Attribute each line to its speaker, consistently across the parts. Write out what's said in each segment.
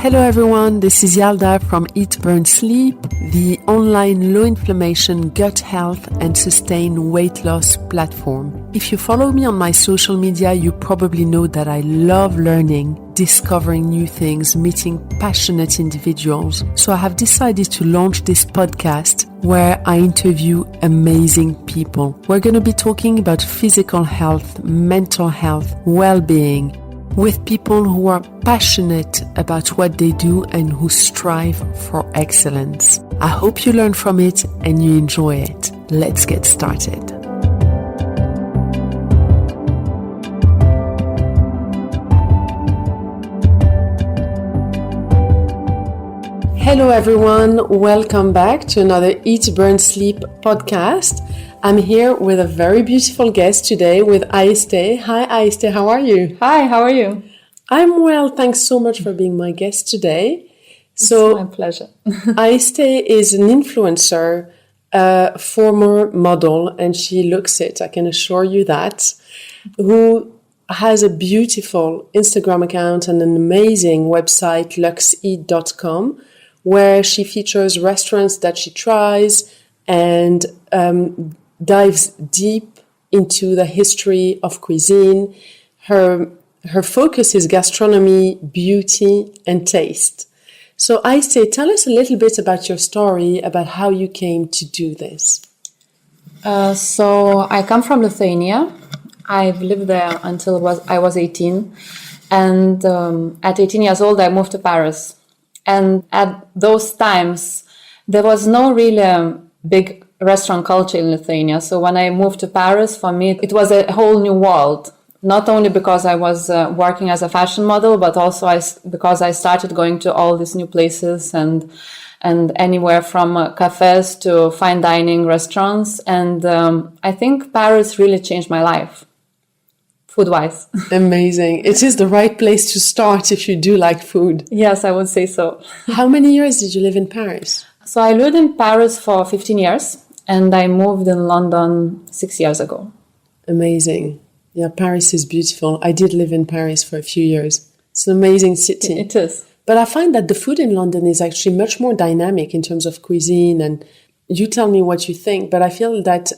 Speaker 1: Hello everyone, this is Yalda from Eat, Burn, Sleep, the online low inflammation, gut health and sustained weight loss platform. If you follow me on my social media, you probably know that I love learning, discovering new things, meeting passionate individuals. So I have decided to launch this podcast where I interview amazing people. We're going to be talking about physical health, mental health, well-being, with people who are passionate about what they do and who strive for excellence. I hope you learn from it and you enjoy it. Let's get started. Hello everyone, welcome back to another Eat, Burn, Sleep podcast. I'm here with a very beautiful guest today with Aiste. Hi Aiste, how are you?
Speaker 2: Hi, how are you?
Speaker 1: I'm well, thanks so much for being my guest today.
Speaker 2: It's my pleasure.
Speaker 1: Aiste is an influencer, a former model, and she looks it, I can assure you that, who has a beautiful Instagram account and an amazing website, luxeat.com, where she features restaurants that she tries and dives deep into the history of cuisine. Her focus is gastronomy, beauty, and taste. So Aiste, tell us a little bit about your story, about how you came to do this.
Speaker 2: So I come from Lithuania. I've lived there until I was 18. And at 18 years old, I moved to Paris. And at those times, there was no really big restaurant culture in Lithuania. So when I moved to Paris, for me, it was a whole new world. Not only because I was working as a fashion model, but also because I started going to all these new places and anywhere from cafes to fine dining restaurants. And I think Paris really changed my life, food-wise.
Speaker 1: Amazing. It is the right place to start if you do like food.
Speaker 2: Yes, I would say so.
Speaker 1: How many years did you live in Paris?
Speaker 2: So I lived in Paris for 15 years. And I moved in London 6 years ago.
Speaker 1: Amazing. Yeah, Paris is beautiful. I did live in Paris for a few years. It's an amazing city.
Speaker 2: It is.
Speaker 1: But I find that the food in London is actually much more dynamic in terms of cuisine. And you tell me what you think. But I feel that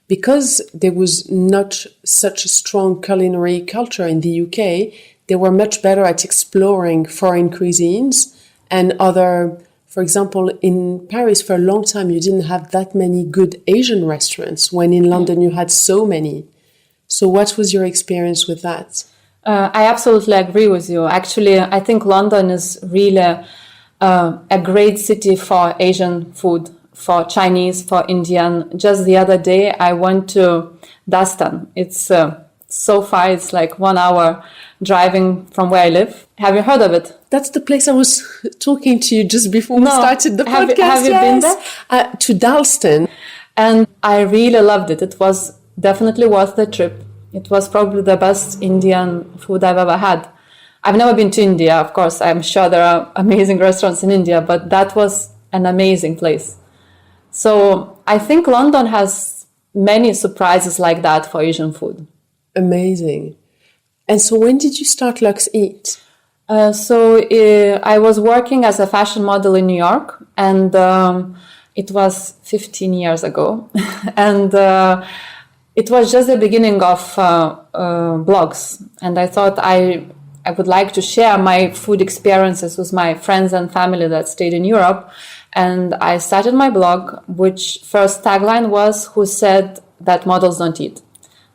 Speaker 1: because there was not such a strong culinary culture in the UK, they were much better at exploring foreign cuisines and other. For example, in Paris, for a long time, you didn't have that many good Asian restaurants, when in London you had so many. So what was your experience with that?
Speaker 2: I absolutely agree with you. Actually, I think London is really a great city for Asian food, for Chinese, for Indian. Just the other day, I went to Dastan. It's so far, it's like 1 hour driving from where I live. Have you heard of it?
Speaker 1: That's the place I was talking to you just before we started the podcast.
Speaker 2: Have you been there?
Speaker 1: To Dalston.
Speaker 2: And I really loved it. It was definitely worth the trip. It was probably the best Indian food I've ever had. I've never been to India, of course. I'm sure there are amazing restaurants in India, but that was an amazing place. So I think London has many surprises like that for Asian food.
Speaker 1: Amazing. And so when did you start Luxeat?
Speaker 2: I was working as a fashion model in New York, and it was 15 years ago. And it was just the beginning of blogs. And I thought I would like to share my food experiences with my friends and family that stayed in Europe. And I started my blog, which first tagline was, "Who said that models don't eat?"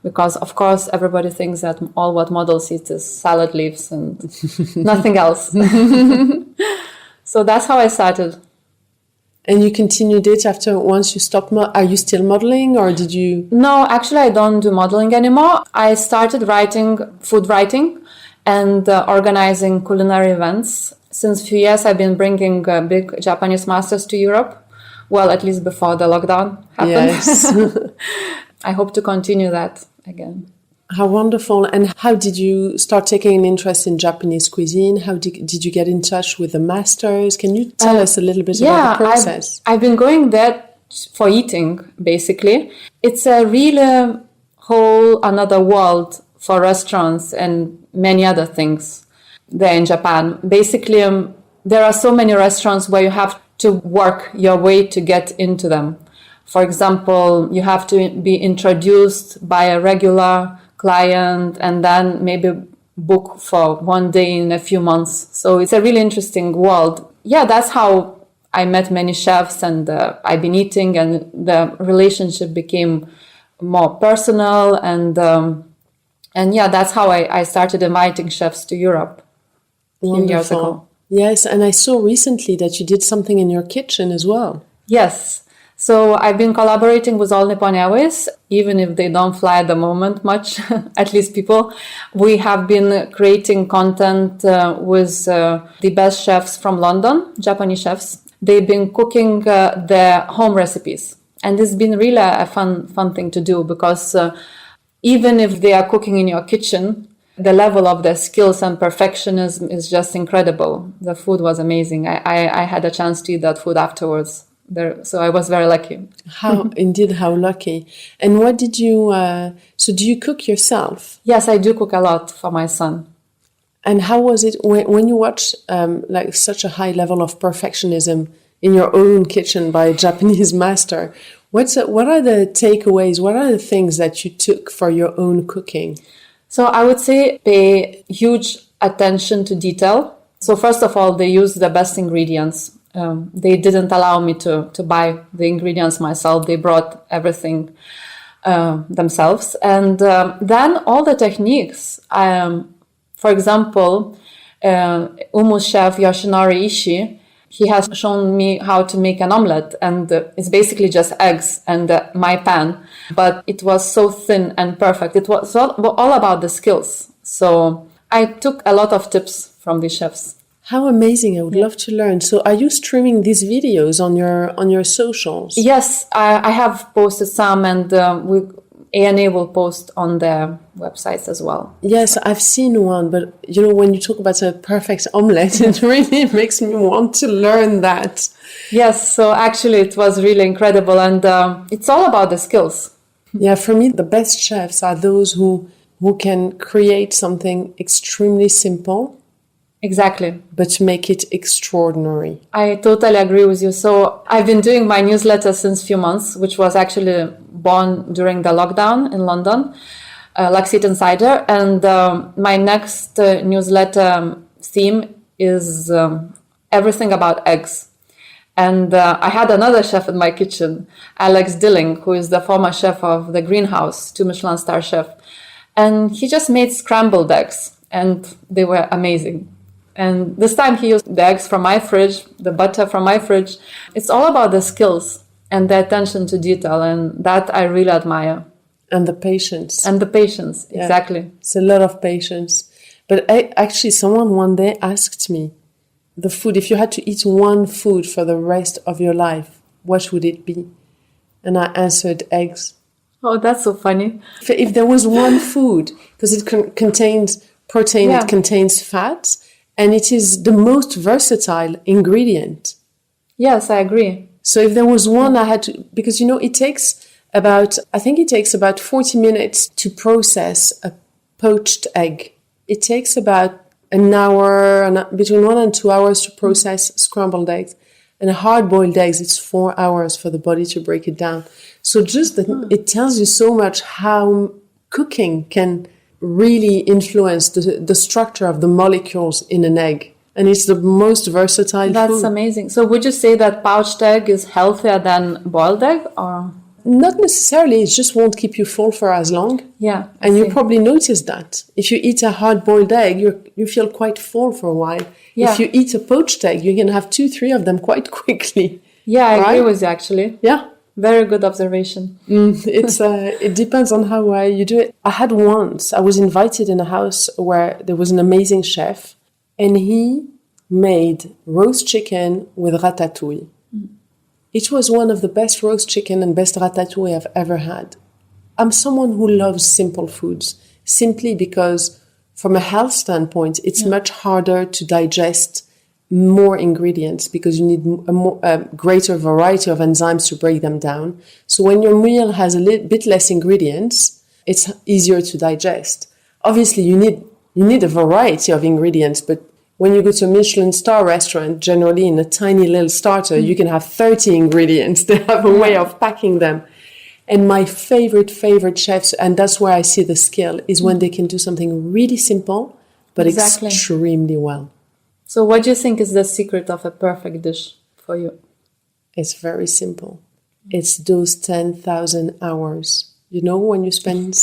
Speaker 2: Because, of course, everybody thinks that all what models eat is salad leaves and nothing else. So that's how I started.
Speaker 1: And you continued it after once you stopped? Are you still modeling or did you?
Speaker 2: No, actually, I don't do modeling anymore. I started food writing and organizing culinary events. Since a few years, I've been bringing big Japanese masters to Europe. Well, at least before the lockdown happened.
Speaker 1: Yes.
Speaker 2: I hope to continue that again.
Speaker 1: How wonderful. And how did you start taking an interest in Japanese cuisine? How did you get in touch with the masters? Can you tell us a little bit about the process?
Speaker 2: I've been going there for eating, basically. It's a really whole another world for restaurants and many other things there in Japan. Basically, there are so many restaurants where you have to work your way to get into them. For example, you have to be introduced by a regular client and then maybe book for one day in a few months. So it's a really interesting world. Yeah, that's how I met many chefs, and I've been eating, and the relationship became more personal. And yeah, that's how I started inviting chefs to Europe a few years ago.
Speaker 1: Yes, and I saw recently that you did something in your kitchen as well.
Speaker 2: Yes. So I've been collaborating with All Nippon Airways, even if they don't fly at the moment much, at least people. We have been creating content with the best chefs from London, Japanese chefs. They've been cooking their home recipes. And it's been really a fun thing to do, because even if they are cooking in your kitchen, the level of their skills and perfectionism is just incredible. The food was amazing. I had a chance to eat that food afterwards. So I was very lucky.
Speaker 1: How lucky. And what did you, so do you cook yourself?
Speaker 2: Yes, I do cook a lot for my son.
Speaker 1: And how was it when you watch like such a high level of perfectionism in your own kitchen by a Japanese master? What are the takeaways? What are the things that you took for your own cooking?
Speaker 2: So I would say pay huge attention to detail. So first of all, they use the best ingredients. They didn't allow me to buy the ingredients myself. They brought everything themselves. And then all the techniques. For example, Umu's chef Yoshinori Ishii, he has shown me how to make an omelette, and it's basically just eggs and my pan. But it was so thin and perfect. It was all about the skills. So I took a lot of tips from the chefs.
Speaker 1: How amazing. I would love to learn. So are you streaming these videos on your socials?
Speaker 2: Yes, I have posted some, and ANA will post on their websites as well.
Speaker 1: Yes, I've seen one, but you know, when you talk about a perfect omelette, it really makes me want to learn that.
Speaker 2: Yes, so actually it was really incredible, and it's all about the skills.
Speaker 1: Yeah, for me, the best chefs are those who can create something extremely simple.
Speaker 2: Exactly.
Speaker 1: But make it extraordinary.
Speaker 2: I totally agree with you. So I've been doing my newsletter since a few months, which was actually born during the lockdown in London, Luxeat Insider. And my next newsletter theme is everything about eggs. And I had another chef in my kitchen, Alex Dilling, who is the former chef of the Greenhouse, 2 Michelin star chef. And he just made scrambled eggs, and they were amazing. And this time he used the eggs from my fridge, the butter from my fridge. It's all about the skills and the attention to detail, and that I really admire.
Speaker 1: And the patience.
Speaker 2: Yeah. Exactly.
Speaker 1: It's a lot of patience. But actually, someone one day asked me, the food, if you had to eat one food for the rest of your life, what would it be? And I answered eggs.
Speaker 2: Oh, that's so funny.
Speaker 1: If there was one food, because it contains protein, it contains fats, and it is the most versatile ingredient.
Speaker 2: Yes, I agree.
Speaker 1: So if there was one I had to, because, you know, it takes about 40 minutes to process a poached egg. It takes about an hour, between 1 and 2 hours to process scrambled eggs. And hard-boiled eggs, it's 4 hours for the body to break it down. So just that it tells you so much how cooking can really influence the structure of the molecules in an egg. And it's the most versatile food.
Speaker 2: That's amazing. So would you say that poached egg is healthier than boiled egg, or?
Speaker 1: Not necessarily. It just won't keep you full for as long.
Speaker 2: Yeah.
Speaker 1: And you probably notice that. If you eat a hard-boiled egg, you feel quite full for a while. Yeah. If you eat a poached egg, you can have 2-3 of them quite quickly.
Speaker 2: Yeah, I agree with you, actually.
Speaker 1: Yeah.
Speaker 2: Very good observation.
Speaker 1: It depends on how you do it. I was invited in a house where there was an amazing chef, and he made roast chicken with ratatouille. It was one of the best roast chicken and best ratatouille I've ever had. I'm someone who loves simple foods, simply because from a health standpoint, it's much harder to digest more ingredients because you need a greater variety of enzymes to break them down. So when your meal has a little bit less ingredients, it's easier to digest. Obviously, you need a variety of ingredients, but when you go to a Michelin star restaurant, generally in a tiny little starter, you can have 30 ingredients. They have a way of packing them. And my favorite chefs, and that's where I see the skill, is when they can do something really simple, but extremely well.
Speaker 2: So what do you think is the secret of a perfect dish for you?
Speaker 1: It's very simple. It's those 10,000 hours. You know, when you spend...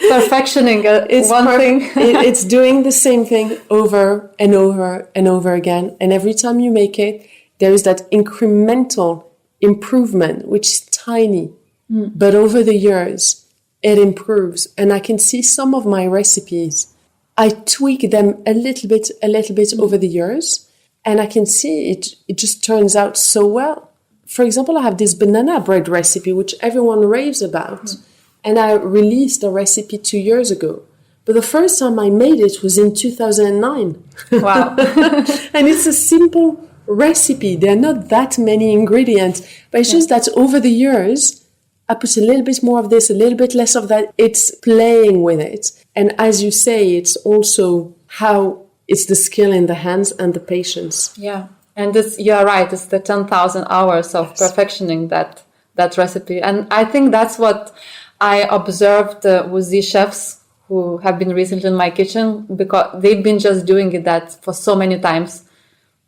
Speaker 2: Perfectioning thing.
Speaker 1: It's doing the same thing over and over and over again. And every time you make it, there is that incremental improvement, which is tiny. But over the years, it improves. And I can see some of my recipes. I tweak them a little bit over the years. And I can see it just turns out so well. For example, I have this banana bread recipe, which everyone raves about. And I released a recipe 2 years ago. But the first time I made it was in 2009.
Speaker 2: Wow.
Speaker 1: And it's a simple recipe. There are not that many ingredients. But it's just that over the years, I put a little bit more of this, a little bit less of that. It's playing with it. And as you say, it's also how it's the skill in the hands and the patience.
Speaker 2: Yeah. And you're right. It's the 10,000 hours of perfectioning that recipe. And I think that's what I observed with these chefs who have been recently in my kitchen, because they've been just doing that for so many times.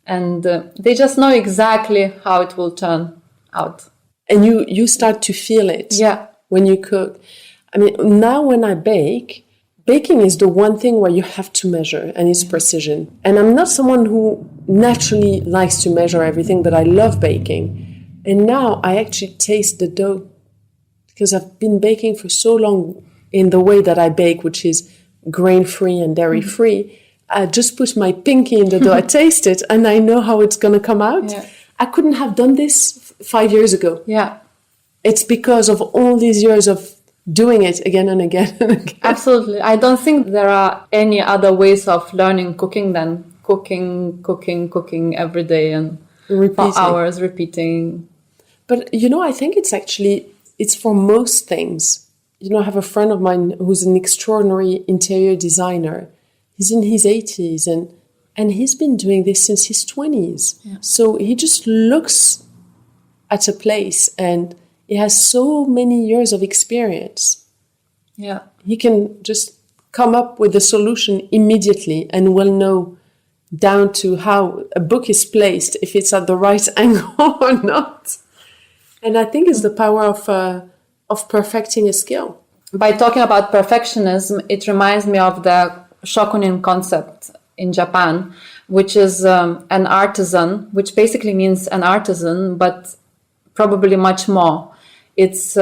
Speaker 2: And they just know exactly how it will turn out.
Speaker 1: And you start to feel it when you cook. I mean, now when I bake, baking is the one thing where you have to measure, and it's precision. And I'm not someone who naturally likes to measure everything, but I love baking. And now I actually taste the dough, because I've been baking for so long in the way that I bake, which is grain-free and dairy-free. I just put my pinky in the dough, I taste it, and I know how it's going to come out. Yeah. I couldn't have done this 5 years ago.
Speaker 2: Yeah.
Speaker 1: It's because of all these years of doing it again and again and again.
Speaker 2: Absolutely. I don't think there are any other ways of learning cooking than cooking every day and for hours repeating. But,
Speaker 1: I think it's for most things. I have a friend of mine who's an extraordinary interior designer. He's in his 80s and he's been doing this since his 20s. Yeah. So he just looks at a place and he has so many years of experience.
Speaker 2: Yeah.
Speaker 1: He can just come up with a solution immediately and will know down to how a book is placed, if it's at the right angle or not. And I think it's the power of perfecting a skill.
Speaker 2: By talking about perfectionism, it reminds me of the shokunin concept in Japan, which is an artisan, which basically means an artisan, but probably much more. It's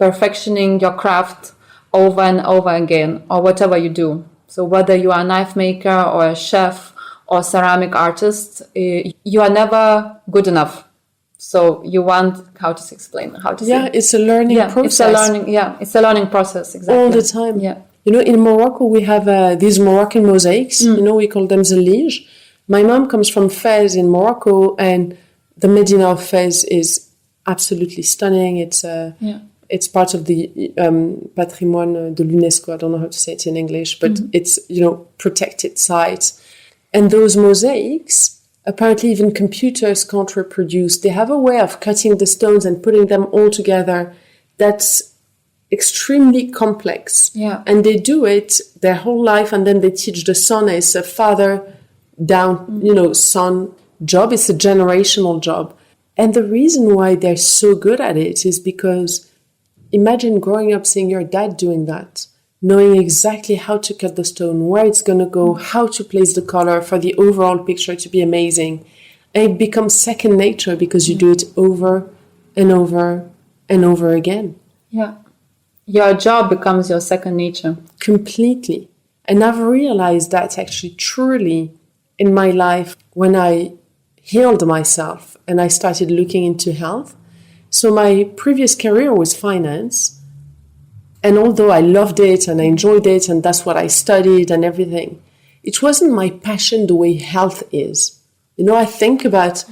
Speaker 2: perfectioning your craft over and over again, or whatever you do. So whether you are a knife maker or a chef or ceramic artist, you are never good enough. So you want,
Speaker 1: it's a learning process.
Speaker 2: It's a learning process, exactly.
Speaker 1: All the time.
Speaker 2: Yeah.
Speaker 1: In Morocco, we have these Moroccan mosaics. We call them Zelige. My mom comes from Fez in Morocco, and the Medina of Fez is absolutely stunning. It's part of the patrimoine de l'UNESCO. I don't know how to say it in English, but it's, protected sites. And those mosaics, apparently even computers can't reproduce. They have a way of cutting the stones and putting them all together that's extremely complex.
Speaker 2: Yeah.
Speaker 1: And they do it their whole life, and then they teach the son. It's a father down, son job. It's a generational job. And the reason why they're so good at it is because imagine growing up seeing your dad doing that, knowing exactly how to cut the stone, where it's going to go, how to place the color for the overall picture to be amazing. And it becomes second nature because you do it over and over and over again.
Speaker 2: Yeah. Your job becomes your second nature.
Speaker 1: Completely. And I've realized that actually truly in my life when I healed myself and I started looking into health. So my previous career was finance. And although I loved it and I enjoyed it and that's what I studied and everything, it wasn't my passion the way health is. I think about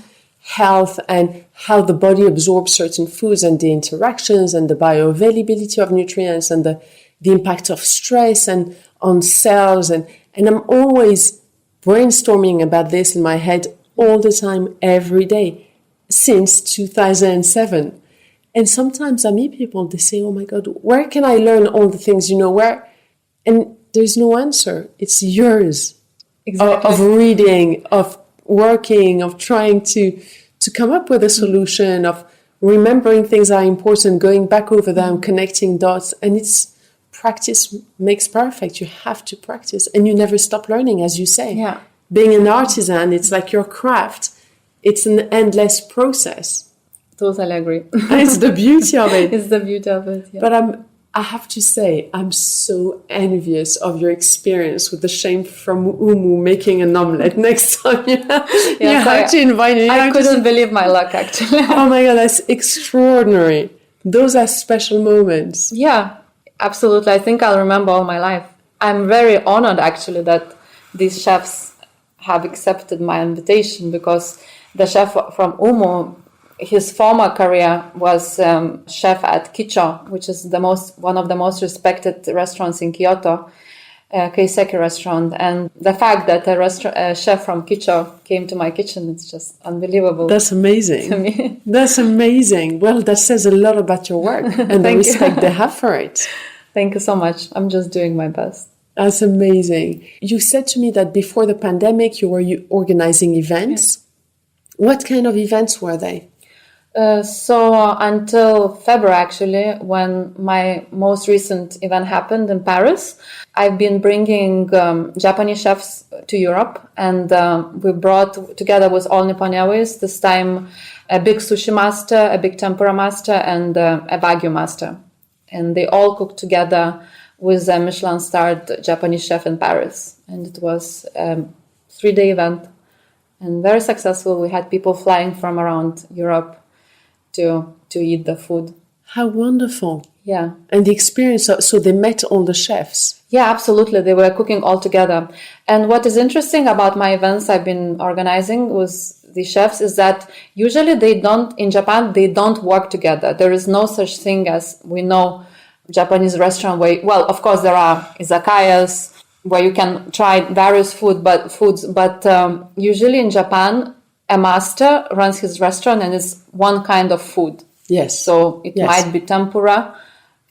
Speaker 1: health and how the body absorbs certain foods and the interactions and the bioavailability of nutrients and the impact of stress and on cells. And I'm always brainstorming about this in my head all the time, every day, since 2007. And sometimes I meet people, they say, oh my God, where can I learn all the things, where? And there's no answer. It's yours.
Speaker 2: Exactly.
Speaker 1: Of reading, of working, of trying to come up with a solution, of remembering things that are important, going back over them, connecting dots. And it's practice makes perfect. You have to practice. And you never stop learning, as you say.
Speaker 2: Yeah.
Speaker 1: Being an artisan, it's like your craft. It's an endless process.
Speaker 2: Totally agree.
Speaker 1: It's the beauty of it.
Speaker 2: It's the beauty of it, yeah.
Speaker 1: But I have to say, I'm so envious of your experience with the chef from Umu making an omelette. Next time you have to invite me.
Speaker 2: I couldn't believe my luck, actually.
Speaker 1: Oh my God, that's extraordinary. Those are special moments.
Speaker 2: Yeah, absolutely. I think I'll remember all my life. I'm very honored, actually, that these chefs have accepted my invitation, because the chef from Umu, his former career was chef at Kicho, which is one of the most respected restaurants in Kyoto, Keiseki restaurant. And the fact that a chef from Kicho came to my kitchen, it's just unbelievable.
Speaker 1: That's amazing.
Speaker 2: To me.
Speaker 1: That's amazing. Well, that says a lot about your work and the respect they have for it.
Speaker 2: Thank you so much. I'm just doing my best.
Speaker 1: That's amazing. You said to me that before the pandemic, you were organizing events. Yeah. What kind of events were they?
Speaker 2: So until February, actually, when my most recent event happened in Paris, I've been bringing Japanese chefs to Europe, and we brought together with all Nippon Airways this time a big sushi master, a big tempura master, and a Wagyu master. And they all cooked together with a Michelin-starred Japanese chef in Paris. And it was a 3-day event and very successful. We had people flying from around Europe to eat the food.
Speaker 1: How wonderful.
Speaker 2: Yeah.
Speaker 1: And the experience, so they met all the chefs.
Speaker 2: Yeah, absolutely. They were cooking all together. And what is interesting about my events I've been organizing with the chefs is that usually in Japan, they don't work together. There is no such thing as, we know, Japanese restaurant where, well, of course there are izakayas where you can try various foods, but usually in Japan, a master runs his restaurant and it's one kind of food.
Speaker 1: Yes.
Speaker 2: So it might be tempura.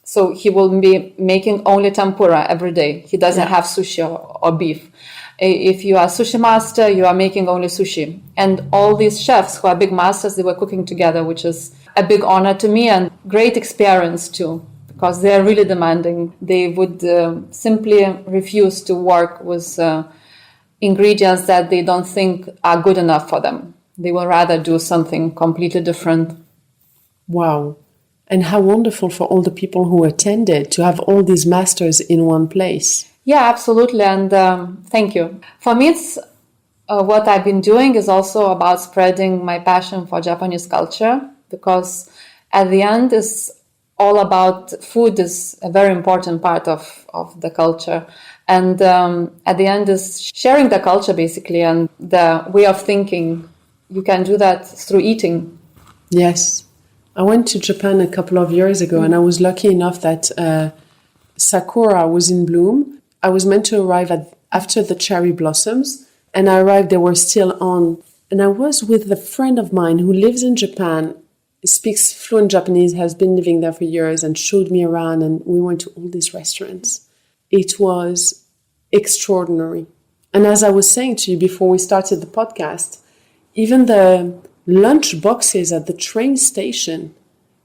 Speaker 2: So he will be making only tempura every day. He doesn't have sushi or beef. If you are sushi master, you are making only sushi. And all these chefs who are big masters, they were cooking together, which is a big honor to me and great experience too, because they are really demanding. They would simply refuse to work with ingredients that they don't think are good enough for them. They will rather do something completely different.
Speaker 1: Wow. And how wonderful for all the people who attended to have all these masters in one place.
Speaker 2: Yeah, absolutely. And thank you. For me, it's what I've been doing is also about spreading my passion for Japanese culture, because at the end it's all about food is a very important part of the culture. And at the end is sharing the culture, basically, and the way of thinking. You can do that through eating.
Speaker 1: Yes. I went to Japan a couple of years ago, and I was lucky enough that sakura was in bloom. I was meant to arrive after the cherry blossoms, and I arrived, they were still on. And I was with a friend of mine who lives in Japan, speaks fluent Japanese, has been living there for years, and showed me around, and we went to all these restaurants. It was extraordinary. And as I was saying to you before we started the podcast, even the lunch boxes at the train station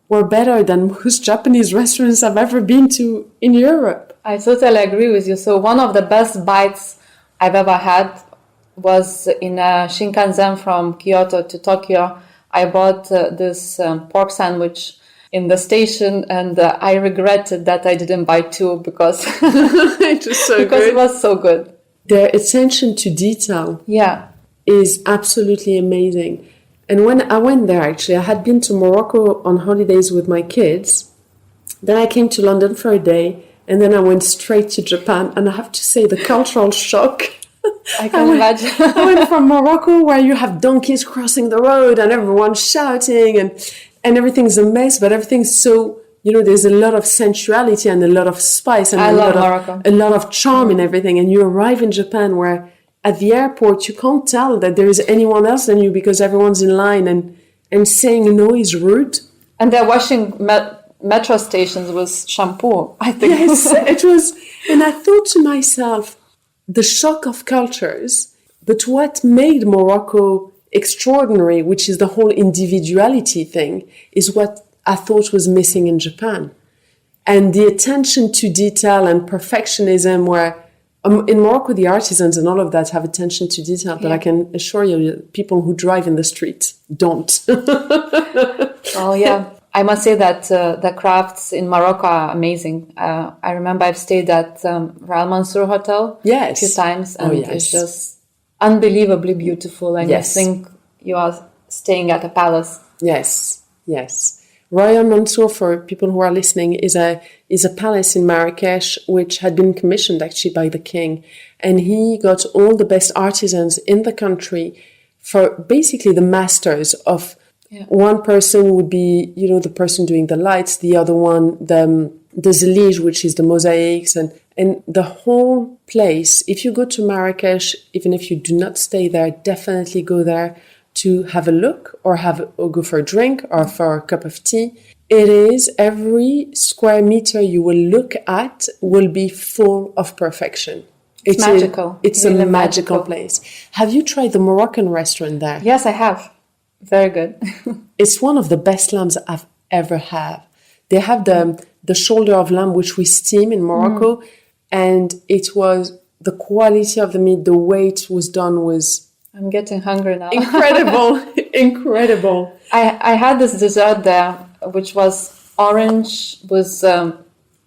Speaker 1: were better than most Japanese restaurants I've ever been to in Europe.
Speaker 2: I totally agree with you. So one of the best bites I've ever had was in a Shinkansen from Kyoto to Tokyo. I bought this pork sandwich in the station, and I regretted that I didn't buy two because
Speaker 1: it was so
Speaker 2: because
Speaker 1: good.
Speaker 2: It was so good.
Speaker 1: Their attention to detail is absolutely amazing. And when I went there, actually, I had been to Morocco on holidays with my kids. Then I came to London for a day, and then I went straight to Japan. And I have to say, the cultural shock.
Speaker 2: I can imagine.
Speaker 1: I went from Morocco, where you have donkeys crossing the road and everyone's shouting and everything's a mess, but everything's so, there's a lot of sensuality and a lot of spice and a lot of charm in everything. And you arrive in Japan where at the airport, you can't tell that there is anyone else than you because everyone's in line and saying no is rude.
Speaker 2: And they're washing metro stations with shampoo, I think.
Speaker 1: Yes, it was. And I thought to myself, the shock of cultures, but what made Morocco extraordinary, which is the whole individuality thing, is what I thought was missing in Japan. And the attention to detail and perfectionism where in Morocco, the artisans and all of that have attention to detail, but I can assure you, people who drive in the street don't.
Speaker 2: Oh, yeah. I must say that the crafts in Morocco are amazing. I remember I've stayed at Real Mansour Hotel a few times, and it's just unbelievably beautiful. And you think you are staying at a palace.
Speaker 1: Yes, yes. Royal Mansour, for people who are listening, is a palace in Marrakesh which had been commissioned actually by the king, and he got all the best artisans in the country for basically the masters of. One person would be, the person doing the lights, the other one the zlige, which is the mosaics, and the whole place. If you go to Marrakesh, even if you do not stay there, definitely go there to have a look or go for a drink or for a cup of tea. It is every square meter you will look at will be full of perfection.
Speaker 2: It's magical.
Speaker 1: It's really a magical place. Have you tried the Moroccan restaurant there?
Speaker 2: Yes, I have. Very good.
Speaker 1: It's one of the best lambs I've ever had. They have the shoulder of lamb, which we steam in Morocco, and it was the quality of the meat, the way it was done was...
Speaker 2: I'm getting hungry now.
Speaker 1: Incredible.
Speaker 2: I had this dessert there, which was orange with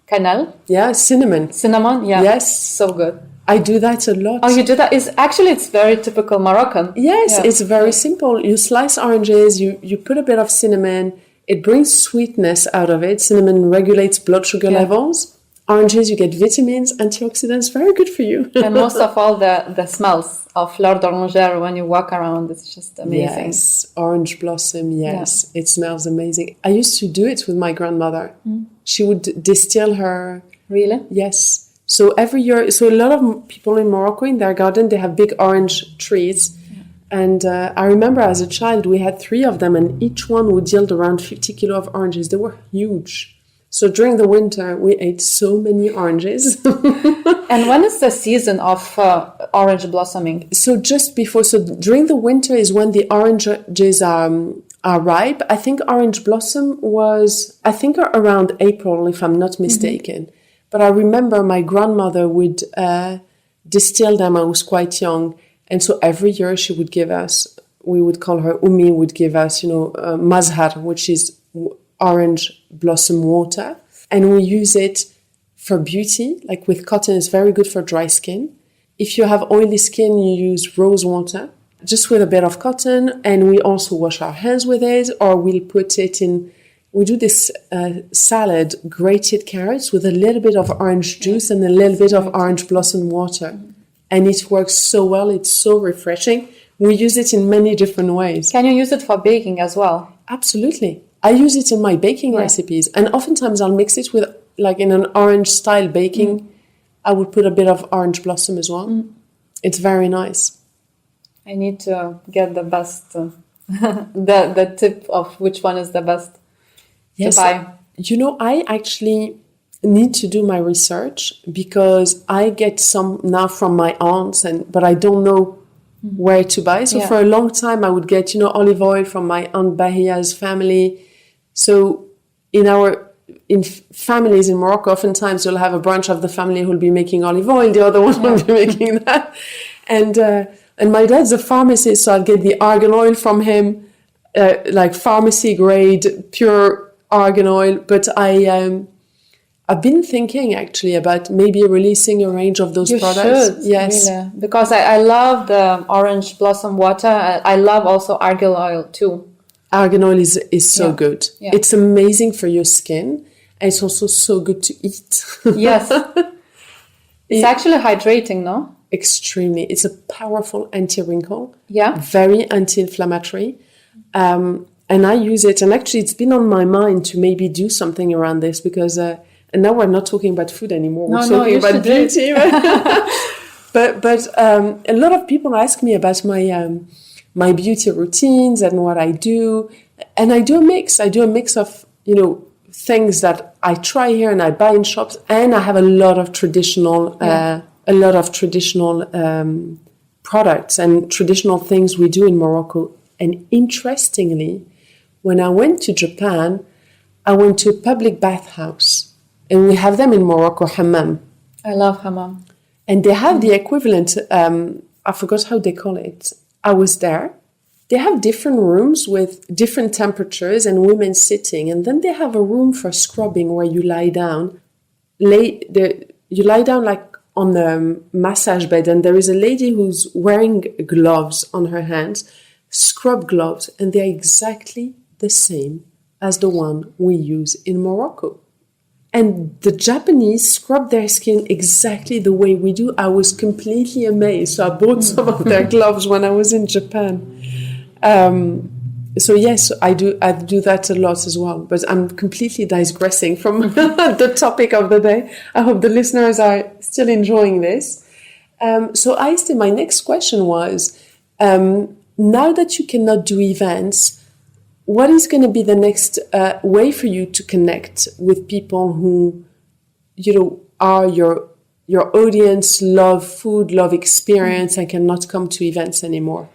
Speaker 2: cannelle.
Speaker 1: Yeah, cinnamon.
Speaker 2: Cinnamon, yeah.
Speaker 1: Yes.
Speaker 2: So good.
Speaker 1: I do that a lot.
Speaker 2: Oh, you do that? It's very typical Moroccan.
Speaker 1: Yes, it's very simple. You slice oranges, you put a bit of cinnamon. It brings sweetness out of it. Cinnamon regulates blood sugar levels. Oranges, you get vitamins, antioxidants, very good for you.
Speaker 2: And most of all, the smells of fleur d'oranger when you walk around, it's just amazing.
Speaker 1: Yes, orange blossom, yes. Yeah. It smells amazing. I used to do it with my grandmother. She would distill her...
Speaker 2: Really?
Speaker 1: Yes. So every year, a lot of people in Morocco, in their garden, they have big orange trees. Yeah. And I remember as a child, we had 3 of them, and each one would yield around 50 kilos of oranges. They were huge. So during the winter, we ate so many oranges.
Speaker 2: And when is the season of orange blossoming?
Speaker 1: So during the winter is when the oranges are ripe. I think orange blossom was, around April, if I'm not mistaken. But I remember my grandmother would distill them. I was quite young. And so every year she would give us, we would call her Umi, would give us, mazhar, which is orange blossom water. And we use it for beauty. Like with cotton, it's very good for dry skin. If you have oily skin, you use rose water, just with a bit of cotton. And we also wash our hands with it, or we'll put it in... We do this salad, grated carrots with a little bit of orange juice and a little bit of orange blossom water. And it works so well. It's so refreshing. We use it in many different ways.
Speaker 2: Can you use it for baking as well?
Speaker 1: Absolutely. I use it in my baking recipes. And oftentimes I'll mix it with, like in an orange style baking, I would put a bit of orange blossom as well. It's very nice.
Speaker 2: I need to get the best, the tip of which one is the best.
Speaker 1: Yes, I actually need to do my research because I get some now from my aunts, but I don't know where to buy. So for a long time, I would get, olive oil from my Aunt Bahia's family. So in families in Morocco, oftentimes you'll have a branch of the family who'll be making olive oil, the other one will be making that. And my dad's a pharmacist, so I'll get the argan oil from him, like pharmacy grade, pure argan oil, but I've been thinking actually about maybe releasing a range of those products.
Speaker 2: Should, yes, really. Because I love the orange blossom water. I love also argan oil too.
Speaker 1: Argan oil is so good. Yeah. It's amazing for your skin. And it's also so good to eat.
Speaker 2: Yes, it's actually hydrating, no?
Speaker 1: Extremely. It's a powerful anti-wrinkle.
Speaker 2: Yeah,
Speaker 1: very anti-inflammatory. And I use it, and actually it's been on my mind to maybe do something around this because, and now we're not talking about food anymore, we're talking about beauty. But a lot of people ask me about my beauty routines and what I do, and I do a mix. I do a mix of things that I try here and I buy in shops, and I have a lot of traditional products and traditional things we do in Morocco. And interestingly, when I went to Japan, I went to a public bathhouse, and we have them in Morocco, hammam.
Speaker 2: I love hammam.
Speaker 1: And they have the equivalent, I forgot how they call it. I was there. They have different rooms with different temperatures and women sitting. And then they have a room for scrubbing where you lie down. You lie down like on the massage bed, and there is a lady who's wearing gloves on her hands, scrub gloves, and they're exactly the same as the one we use in Morocco. And the Japanese scrub their skin exactly the way we do. I was completely amazed. So I bought some of their gloves when I was in Japan. So yes, I do that a lot as well. But I'm completely digressing from the topic of the day. I hope the listeners are still enjoying this. So Aiste, my next question was, now that you cannot do events, what is going to be the next way for you to connect with people who, are your audience, love food, love experience, and cannot come to events anymore?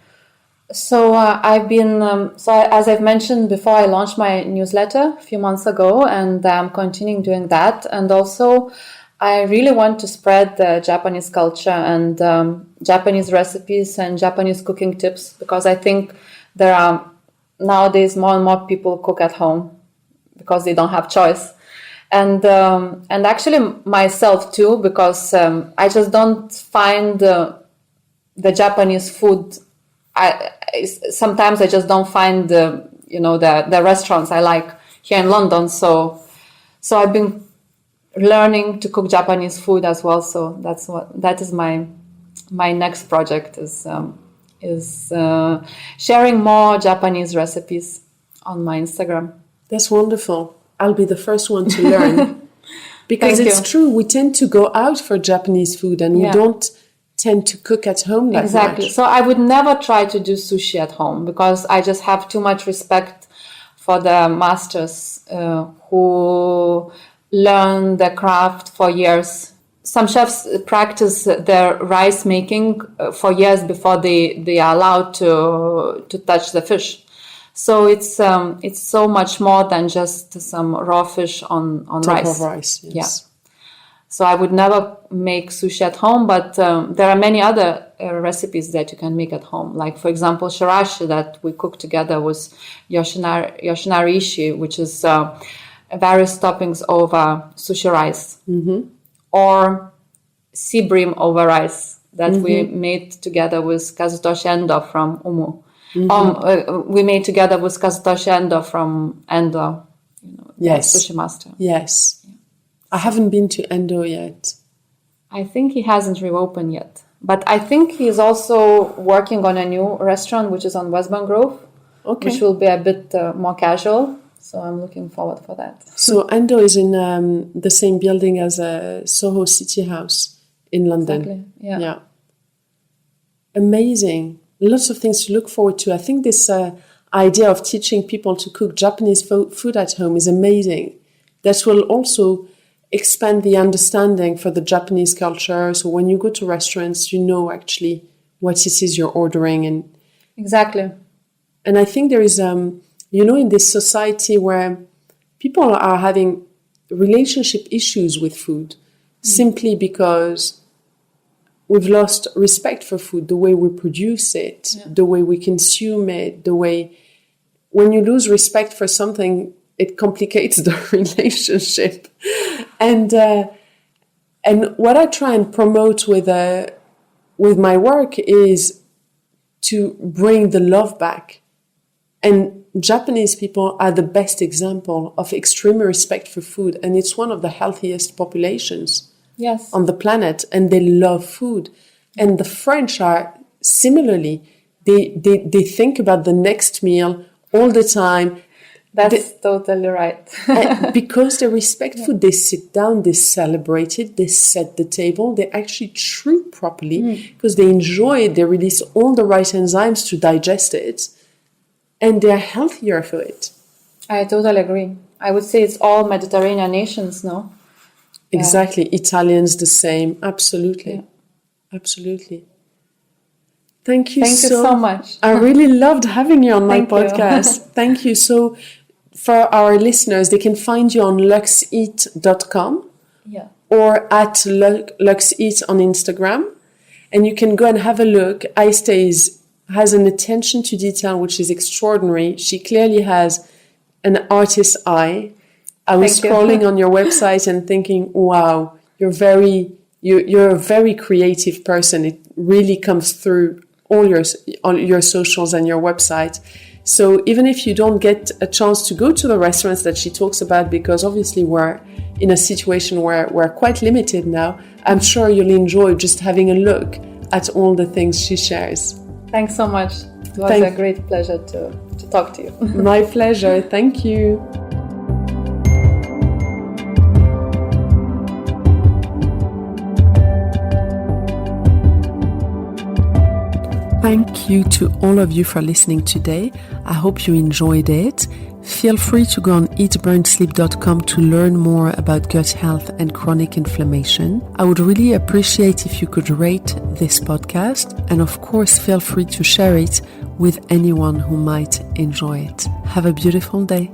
Speaker 2: So I've been, as I've mentioned before, I launched my newsletter a few months ago, and I'm continuing doing that. And also, I really want to spread the Japanese culture and Japanese recipes and Japanese cooking tips, because I think there are nowadays more and more people cook at home because they don't have choice. And actually myself too, because I just don't find the Japanese food. Sometimes I just don't find the restaurants I like here in London. So I've been learning to cook Japanese food as well. So that is my next project is sharing more Japanese recipes on my Instagram.
Speaker 1: That's wonderful. I'll be the first one to learn. Because it's true, we tend to go out for Japanese food and we don't tend to cook at home that
Speaker 2: Exactly.
Speaker 1: much.
Speaker 2: So I would never try to do sushi at home, because I just have too much respect for the masters who learn the craft for years. Some chefs practice their rice making for years before they are allowed to touch the fish. So it's so much more than just some raw fish on rice.
Speaker 1: Top of rice, yes.
Speaker 2: Yeah. So I would never make sushi at home, but there are many other recipes that you can make at home. Like, for example, shirashi that we cooked together with yoshinari ishi, which is various toppings over sushi rice. Mm-hmm. Or sea bream over rice that we made together with Kazutoshi Endo from Umu. Mm-hmm. We made together with Kazutoshi Endo from Endo,
Speaker 1: yes,
Speaker 2: sushi master.
Speaker 1: Yes. Yeah. I haven't been to Endo yet.
Speaker 2: I think he hasn't reopened yet. But I think he's also working on a new restaurant, which is on Westbourne Grove, which will be a bit more casual. So I'm looking forward for that.
Speaker 1: So Endo is in the same building as Soho City House in London.
Speaker 2: Exactly. Yeah.
Speaker 1: Amazing. Lots of things to look forward to. I think this idea of teaching people to cook Japanese food at home is amazing. That will also expand the understanding for the Japanese culture. So when you go to restaurants, you know actually what it is you're ordering. And
Speaker 2: exactly.
Speaker 1: And I think there is, in this society where people are having relationship issues with food simply because we've lost respect for food, the way we produce it, the way we consume it, the way... When you lose respect for something, it complicates the relationship. And what I try and promote with my work is to bring the love back. And Japanese people are the best example of extreme respect for food. And it's one of the healthiest populations on the planet. And they love food. And the French are similarly, they think about the next meal all the time.
Speaker 2: That's totally right.
Speaker 1: Because they respect food, they sit down, they celebrate it, they set the table, they actually chew properly because they enjoy it, they release all the right enzymes to digest it, and they're healthier for it.
Speaker 2: I totally agree. I would say it's all Mediterranean nations, no?
Speaker 1: Exactly. Italians the same. Absolutely. Absolutely. Thank you
Speaker 2: so much.
Speaker 1: I really loved having you on my
Speaker 2: Thank you.
Speaker 1: podcast. Thank you. So for our listeners, they can find you on luxeat.com or at luxeat on Instagram. And you can go and have a look. Aiste has an attention to detail which is extraordinary. She clearly has an artist's eye. I was scrolling on your website and thinking, wow, you're a very creative person. It really comes through all your socials and your website. So even if you don't get a chance to go to the restaurants that she talks about, because obviously we're in a situation where we're quite limited now, I'm sure you'll enjoy just having a look at all the things she shares.
Speaker 2: Thanks so much. It was a great pleasure to talk to you.
Speaker 1: My pleasure. Thank you. Thank you to all of you for listening today. I hope you enjoyed it. Feel free to go on eatburnsleep.com to learn more about gut health and chronic inflammation. I would really appreciate if you could rate this podcast, and of course feel free to share it with anyone who might enjoy it. Have a beautiful day.